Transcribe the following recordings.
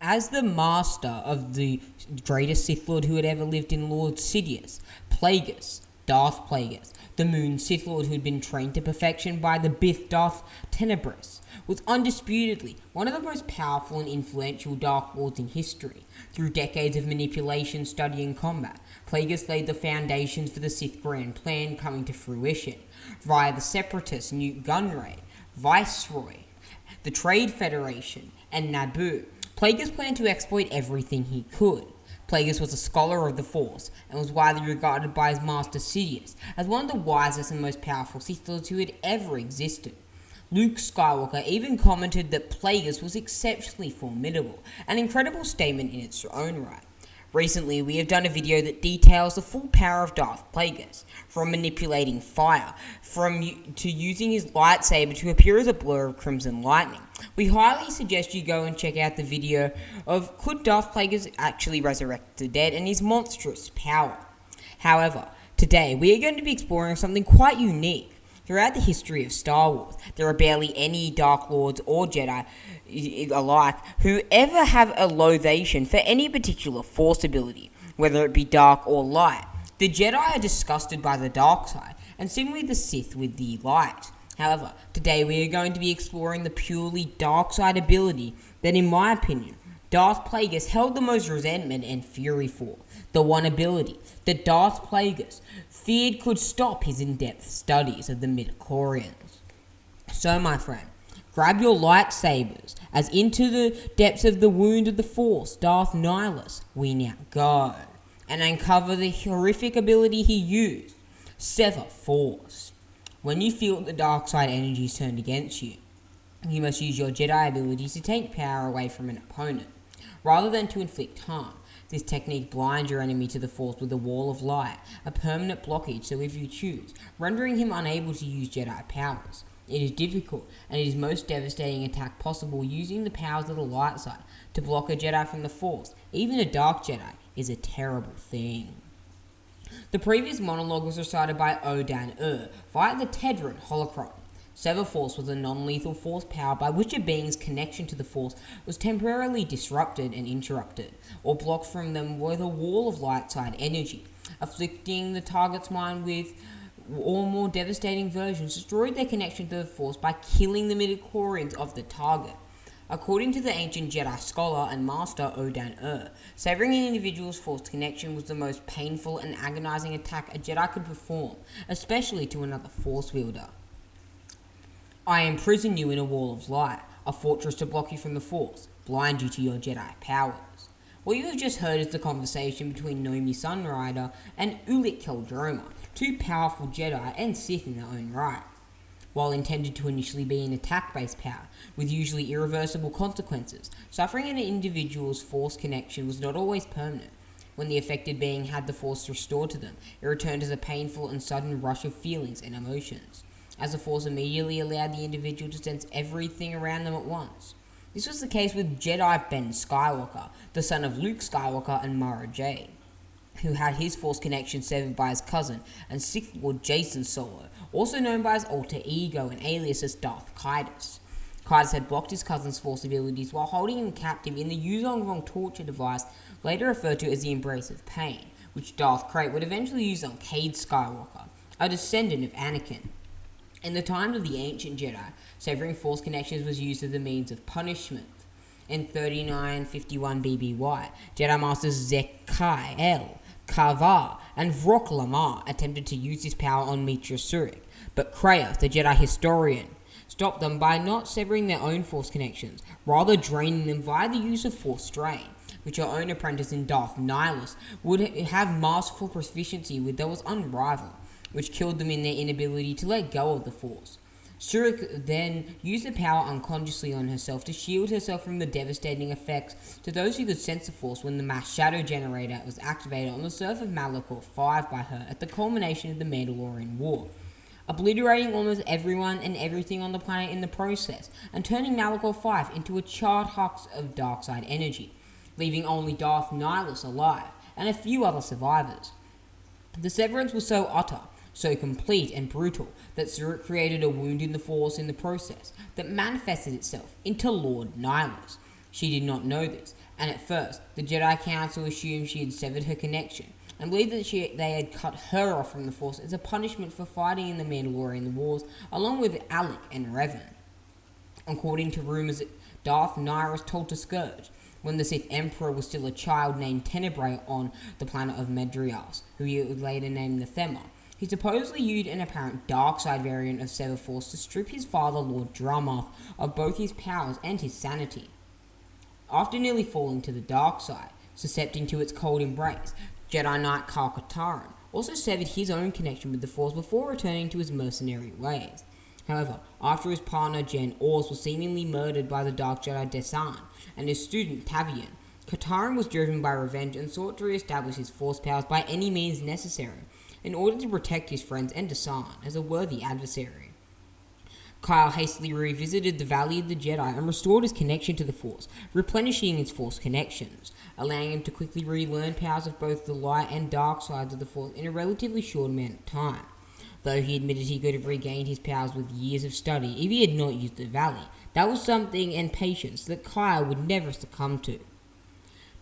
as the master of the greatest Sith Lord who had ever lived in Lord Sidious, Plagueis, Darth Plagueis, the Moon Sith Lord who had been trained to perfection by the Bith Darth Tenebrous, was undisputedly one of the most powerful and influential Dark Lords in history. Through decades of manipulation, study, and combat, Plagueis laid the foundations for the Sith Grand Plan coming to fruition, via the Separatist Newt Gunray, Viceroy, the Trade Federation, and Naboo. Plagueis planned to exploit everything he could. Plagueis was a scholar of the Force, and was widely regarded by his master Sidious as one of the wisest and most powerful Sith Lords who had ever existed. Luke Skywalker even commented that Plagueis was exceptionally formidable, an incredible statement in its own right. Recently, we have done a video that details the full power of Darth Plagueis, from manipulating fire, to using his lightsaber to appear as a blur of crimson lightning. We highly suggest you go and check out the video of could Darth Plagueis actually resurrect the dead and his monstrous power. However, today we are going to be exploring something quite unique. Throughout the history of Star Wars, there are barely any Dark Lords or Jedi alike who ever have a loathation for any particular Force ability, whether it be dark or light. The Jedi are disgusted by the dark side, and similarly the Sith with the light. However, today we are going to be exploring the purely dark side ability that, in my opinion, Darth Plagueis held the most resentment and fury for. The one ability that Darth Plagueis feared could stop his in-depth studies of the midichlorians. So, my friend, grab your lightsabers, as into the depths of the wound of the Force, Darth Nihilus, we now go, and uncover the horrific ability he used, Sever Force. When you feel the dark side energies turned against you, you must use your Jedi abilities to take power away from an opponent, rather than to inflict harm. This technique blinds your enemy to the Force with a wall of light, a permanent blockage so if you choose, rendering him unable to use Jedi powers. It is difficult, and it is most devastating attack possible using the powers of the light side to block a Jedi from the Force. Even a Dark Jedi is a terrible thing. The previous monologue was recited by Odan via the Tedran holocron. Sever Force was a non-lethal force power by which a being's connection to the Force was temporarily disrupted and interrupted, or blocked from them with a wall of light side energy, afflicting the target's mind with or more devastating versions, destroyed their connection to the Force by killing the midichlorians of the target. According to the ancient Jedi scholar and master Odan severing an individual's Force connection was the most painful and agonizing attack a Jedi could perform, especially to another Force wielder. I imprison you in a wall of light, a fortress to block you from the Force, blind you to your Jedi powers. What you have just heard is the conversation between Nomi Sunrider and Ulic Qel-Droma, two powerful Jedi and Sith in their own right. While intended to initially be an attack-based power, with usually irreversible consequences, suffering an individual's Force connection was not always permanent. When the affected being had the Force restored to them, it returned as a painful and sudden rush of feelings and emotions, as the Force immediately allowed the individual to sense everything around them at once. This was the case with Jedi Ben Skywalker, the son of Luke Skywalker and Mara Jade, who had his Force connection severed by his cousin and Sith Lord Jacen Solo, also known by his alter ego and alias as Darth Caedus. Caedus had blocked his cousin's Force abilities while holding him captive in the Yuzong Rong torture device, later referred to as the Embrace of Pain, which Darth Krayt would eventually use on Cade Skywalker, a descendant of Anakin. In the times of the ancient Jedi, severing Force connections was used as a means of punishment. In 3951 BBY, Jedi Masters Zekael, Kavar, and Vrok Lamar attempted to use this power on Mitra Surik, but Kreia, the Jedi historian, stopped them by not severing their own Force connections, rather draining them via the use of Force Drain, which our own apprentice in Darth Nihilus would have masterful proficiency with that was unrivaled, which killed them in their inability to let go of the Force. Surik then used the power unconsciously on herself to shield herself from the devastating effects to those who could sense the Force when the mass shadow generator was activated on the surface of Malachor 5 by her at the culmination of the Mandalorian War, obliterating almost everyone and everything on the planet in the process, and turning Malachor 5 into a charred husk of dark side energy, leaving only Darth Nihilus alive, and a few other survivors. The severance was so utter, so complete and brutal, that Surik created a wound in the Force in the process that manifested itself into Lord Nihilus. She did not know this, And at first, the Jedi Council assumed she had severed her connection, and believed that they had cut her off from the Force as a punishment for fighting in the Mandalorian Wars, along with Alec and Revan. According to rumors, Darth Nihilus told to Scourge, when the Sith Emperor was still a child named Tenebrae on the planet of Medrias, who he would later name Nathema, he supposedly used an apparent dark side variant of Sever Force to strip his father, Lord Drumoth, of both his powers and his sanity. After nearly falling to the dark side, succumbing to its cold embrace, Jedi Knight Kyle Katarn also severed his own connection with the Force before returning to his mercenary ways. However, after his partner Jen Ors was seemingly murdered by the Dark Jedi Desan and his student Tavian, Katarn was driven by revenge and sought to re-establish his Force powers by any means necessary in order to protect his friends and Desan as a worthy adversary. Kyle hastily revisited the Valley of the Jedi and restored his connection to the Force, replenishing his Force connections, allowing him to quickly relearn powers of both the light and dark sides of the Force in a relatively short amount of time. Though he admitted he could have regained his powers with years of study if he had not used the Valley, that was something and patience that Kyle would never succumb to.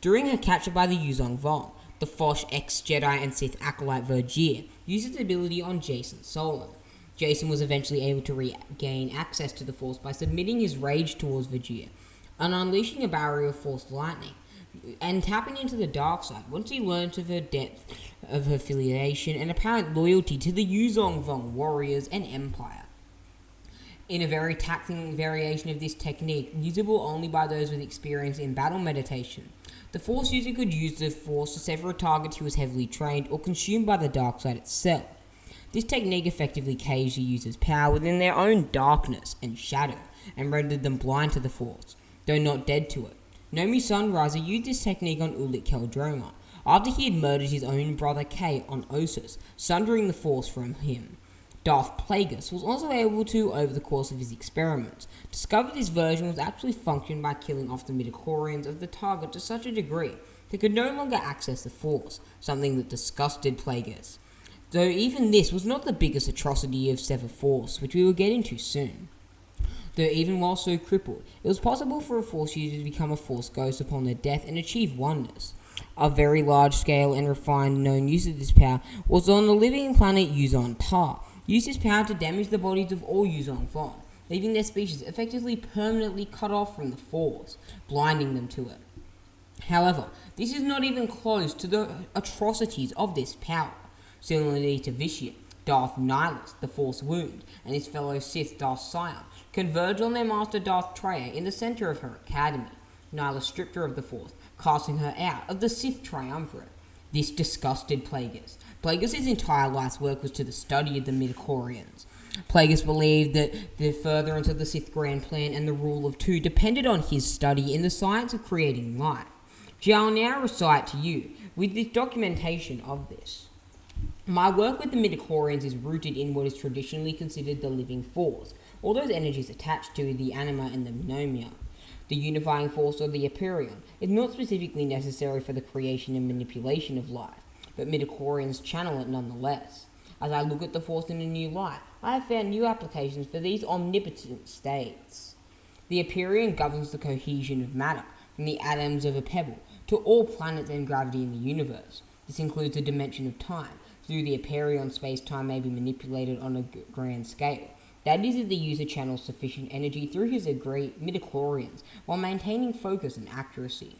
During her capture by the Yuzong Vong, the Fosh ex-Jedi and Sith acolyte Vergir used his ability on Jason Solon. Jason was eventually able to regain access to the Force by submitting his rage towards Vergir and unleashing a barrier of Force lightning, and tapping into the dark side once he learned of her depth of her affiliation and apparent loyalty to the Yuzong Vong warriors and Empire. In a very taxing variation of this technique, usable only by those with experience in battle meditation, the Force user could use the Force to sever a target who was heavily trained or consumed by the dark side itself. This technique effectively caged the user's power within their own darkness and shadow, and rendered them blind to the Force, though not dead to it. Nomi Sunriser used this technique on Ulic Qel-Droma, after he had murdered his own brother Kay on Ossus, sundering the Force from him. Darth Plagueis was also able to, over the course of his experiments, discover this version was actually functioned by killing off the midichlorians of the target to such a degree they could no longer access the Force, something that disgusted Plagueis. Though even this was not the biggest atrocity of Sever Force, which we will get into soon. Though even while so crippled, it was possible for a Force user to become a Force ghost upon their death and achieve oneness. A very large scale and refined known use of this power was on the living planet Yuzon Ta, used this power to damage the bodies of all Yuzong Vong, leaving their species effectively permanently cut off from the Force, blinding them to it. However, this is not even close to the atrocities of this power. Similarly to Vitiate, Darth Nihilus, the Force Wound, and his fellow Sith Darth Sion converged on their master Darth Traya in the center of her academy. Nihilus stripped her of the Force, casting her out of the Sith Triumvirate. This disgusted Plagueis. Plagueis' entire life's work was to the study of the midichlorians. Plagueis believed that the furtherance of the Sith Grand Plan and the Rule of Two depended on his study in the science of creating life. I'll now recite to you with this documentation of this. My work with the midichlorians is rooted in what is traditionally considered the living force, all those energies attached to the anima and the mnemia. The unifying force of the Empyrean is not specifically necessary for the creation and manipulation of life, but midichlorians channel it nonetheless. As I look at the force in a new light, I have found new applications for these omnipotent states. The Empyrean governs the cohesion of matter, from the atoms of a pebble to all planets and gravity in the universe. This includes the dimension of time. Through the Empyrean, space-time may be manipulated on a grand scale. That is, if the user channels sufficient energy through his midichlorians while maintaining focus and accuracy.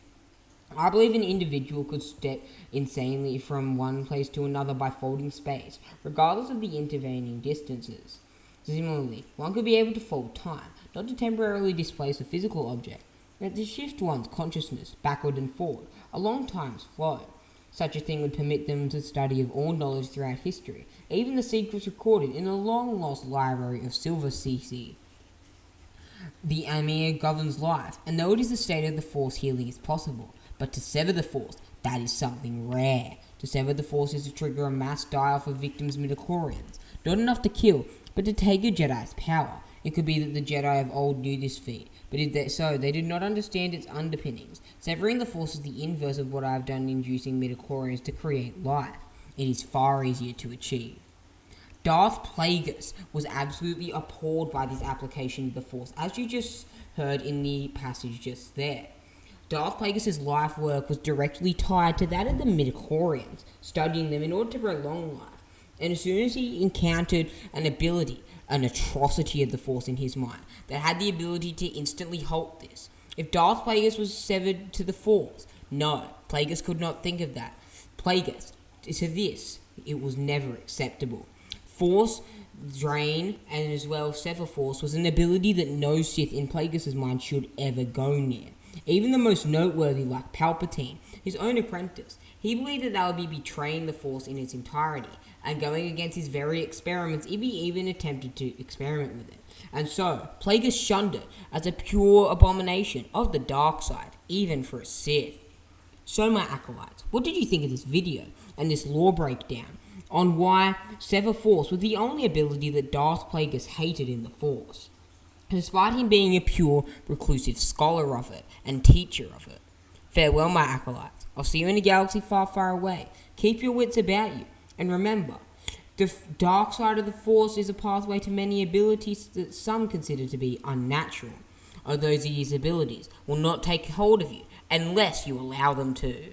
I believe an individual could step insanely from one place to another by folding space, regardless of the intervening distances. Similarly, one could be able to fold time, not to temporarily displace a physical object, but to shift one's consciousness backward and forward along time's flow. Such a thing would permit them to study of all knowledge throughout history, even the secrets recorded in the long-lost library of Silver CC. The Amir governs life, and though it is the state of the Force healing is possible, but to sever the Force, that is something rare. To sever the Force is to trigger a mass die-off of victims' midichlorians, not enough to kill, but to take a Jedi's power. It could be that the Jedi of old knew this feat, but if so, they did not understand its underpinnings. Severing the Force is the inverse of what I have done inducing midichlorians to create life. It is far easier to achieve. Darth Plagueis was absolutely appalled by this application of the Force, as you just heard in the passage just there. Darth Plagueis' life work was directly tied to that of the midichlorians, studying them in order to prolong life. And as soon as he encountered an ability, an atrocity of the Force in his mind, that had the ability to instantly halt this. If Darth Plagueis was severed to the Force, no, Plagueis could not think of that. Plagueis, to this, it was never acceptable. Force Drain and as well Sever Force was an ability that no Sith in Plagueis' mind should ever go near. Even the most noteworthy, like Palpatine, his own apprentice, he believed that they would be betraying the Force in its entirety and going against his very experiments if he even attempted to experiment with it. And so, Plagueis shunned it as a pure abomination of the dark side, even for a Sith. So my acolytes, what did you think of this video and this lore breakdown on why Sever Force was the only ability that Darth Plagueis hated in the Force, despite him being a pure, reclusive scholar of it and teacher of it? Farewell, my acolytes. I'll see you in a galaxy far, far away. Keep your wits about you, and remember, the dark side of the Force is a pathway to many abilities that some consider to be unnatural, although these abilities will not take hold of you unless you allow them to.